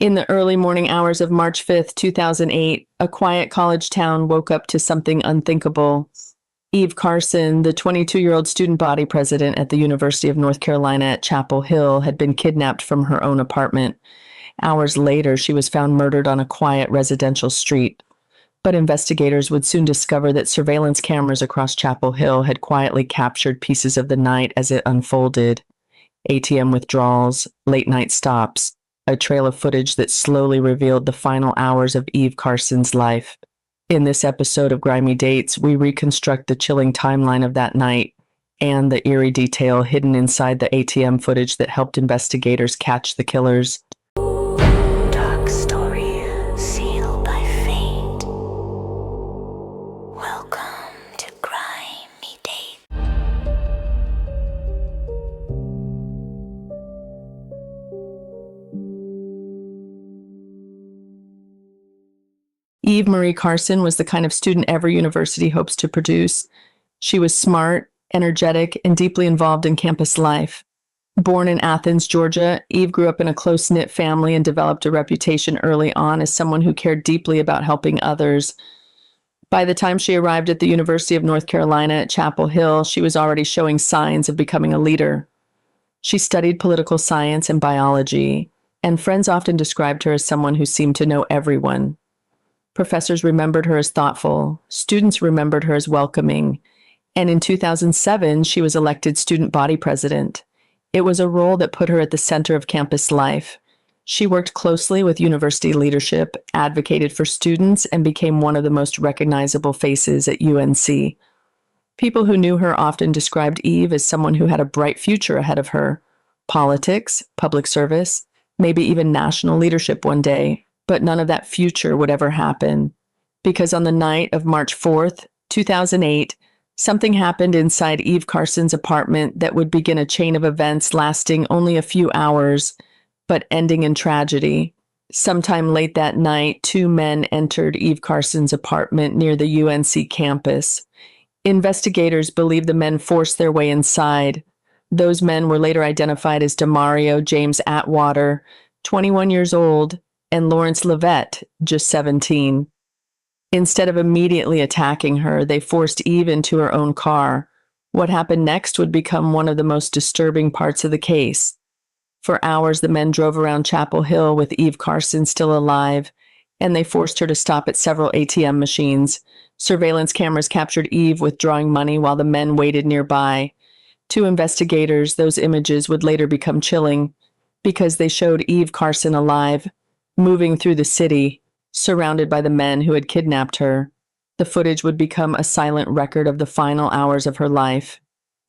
In the early morning hours of March 5th, 2008, a quiet college town woke up to something unthinkable. Eve Carson, the 22-year-old student body president at the University of North Carolina at Chapel Hill, had been kidnapped from her own apartment. Hours later, she was found murdered on a quiet residential street. But investigators would soon discover that surveillance cameras across Chapel Hill had quietly captured pieces of the night as it unfolded. ATM withdrawals, late-night stops, a trail of footage that slowly revealed the final hours of Eve Carson's life. In this episode of Grimy Dates, we reconstruct the chilling timeline of that night and the eerie detail hidden inside the ATM footage that helped investigators catch the killers. Dark story sealed by fate. Welcome to Grimy Dates. Eve Marie Carson was the kind of student every university hopes to produce. She was smart, energetic, and deeply involved in campus life. Born in Athens, Georgia, Eve grew up in a close-knit family and developed a reputation early on as someone who cared deeply about helping others. By the time she arrived at the University of North Carolina at Chapel Hill, she was already showing signs of becoming a leader. She studied political science and biology, and friends often described her as someone who seemed to know everyone. Professors remembered her as thoughtful, students remembered her as welcoming, and in 2007, she was elected student body president. It was a role that put her at the center of campus life. She worked closely with university leadership, advocated for students, and became one of the most recognizable faces at UNC. People who knew her often described Eve as someone who had a bright future ahead of her. Politics, public service, maybe even national leadership one day. But none of that future would ever happen. Because on the night of March 4th, 2008, something happened inside Eve Carson's apartment that would begin a chain of events lasting only a few hours, but ending in tragedy. Sometime late that night, two men entered Eve Carson's apartment near the UNC campus. Investigators believe the men forced their way inside. Those men were later identified as Demario James Atwater, 21 years old, and Lawrence Levette, just 17. Instead of immediately attacking her, they forced Eve into her own car. What happened next would become one of the most disturbing parts of the case. For hours, the men drove around Chapel Hill with Eve Carson still alive, and they forced her to stop at several ATM machines. Surveillance cameras captured Eve withdrawing money while the men waited nearby. To investigators, those images would later become chilling because they showed Eve Carson alive, moving through the city, surrounded by the men who had kidnapped her. The footage would become a silent record of the final hours of her life.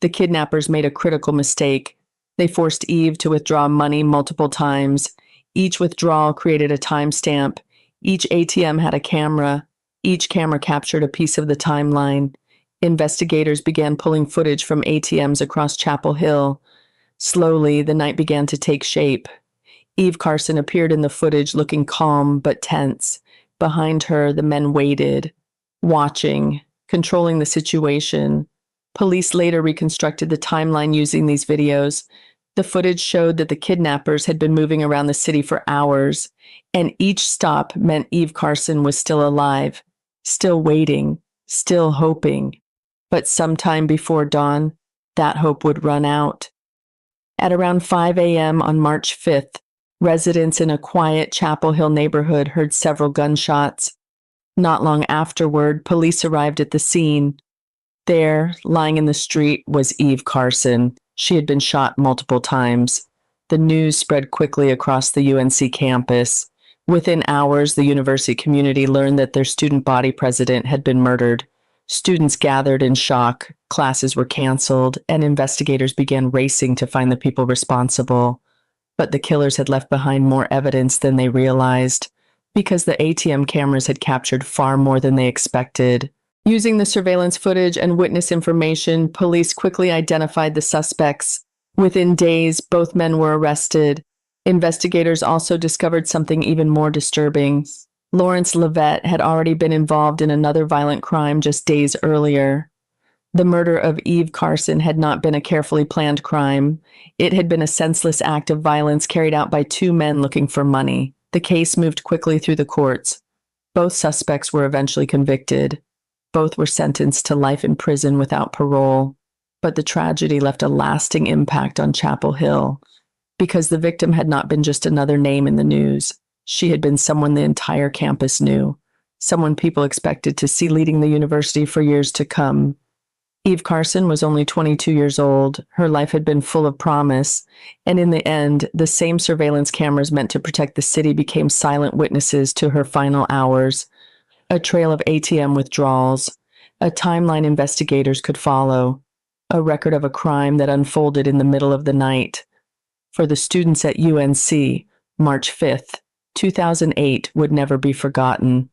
The kidnappers made a critical mistake. They forced Eve to withdraw money multiple times. Each withdrawal created a timestamp. Each ATM had a camera. Each camera captured a piece of the timeline. Investigators began pulling footage from ATMs across Chapel Hill. Slowly, the night began to take shape. Eve Carson appeared in the footage looking calm but tense. Behind her, the men waited, watching, controlling the situation. Police later reconstructed the timeline using these videos. The footage showed that the kidnappers had been moving around the city for hours, and each stop meant Eve Carson was still alive, still waiting, still hoping. But sometime before dawn, that hope would run out. At around 5 a.m. on March 5th, residents in a quiet Chapel Hill neighborhood heard several gunshots. Not long afterward, police arrived at the scene. There, lying in the street, was Eve Carson. She had been shot multiple times. The news spread quickly across the UNC campus. Within hours, the university community learned that their student body president had been murdered. Students gathered in shock, classes were canceled, and investigators began racing to find the people responsible. But the killers had left behind more evidence than they realized, because the ATM cameras had captured far more than they expected. Using the surveillance footage and witness information, police quickly identified the suspects. Within days, both men were arrested. Investigators also discovered something even more disturbing. Lawrence Levette had already been involved in another violent crime just days earlier. The murder of Eve Carson had not been a carefully planned crime. It had been a senseless act of violence carried out by two men looking for money. The case moved quickly through the courts. Both suspects were eventually convicted. Both were sentenced to life in prison without parole. But the tragedy left a lasting impact on Chapel Hill, because the victim had not been just another name in the news. She had been someone the entire campus knew, someone people expected to see leading the university for years to come. Eve Carson was only 22 years old. Her life had been full of promise, and in the end, the same surveillance cameras meant to protect the city became silent witnesses to her final hours. A trail of ATM withdrawals, a timeline investigators could follow, a record of a crime that unfolded in the middle of the night. For the students at UNC, March 5th, 2008 would never be forgotten,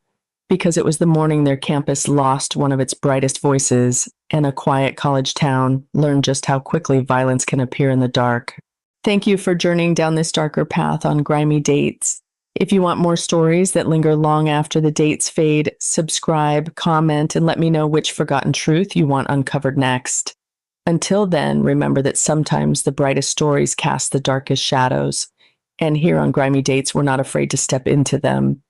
because it was the morning their campus lost one of its brightest voices, and a quiet college town learned just how quickly violence can appear in the dark. Thank you for journeying down this darker path on Grimy Dates. If you want more stories that linger long after the dates fade, subscribe, comment, and let me know which forgotten truth you want uncovered next. Until then, remember that sometimes the brightest stories cast the darkest shadows, and here on Grimy Dates, we're not afraid to step into them.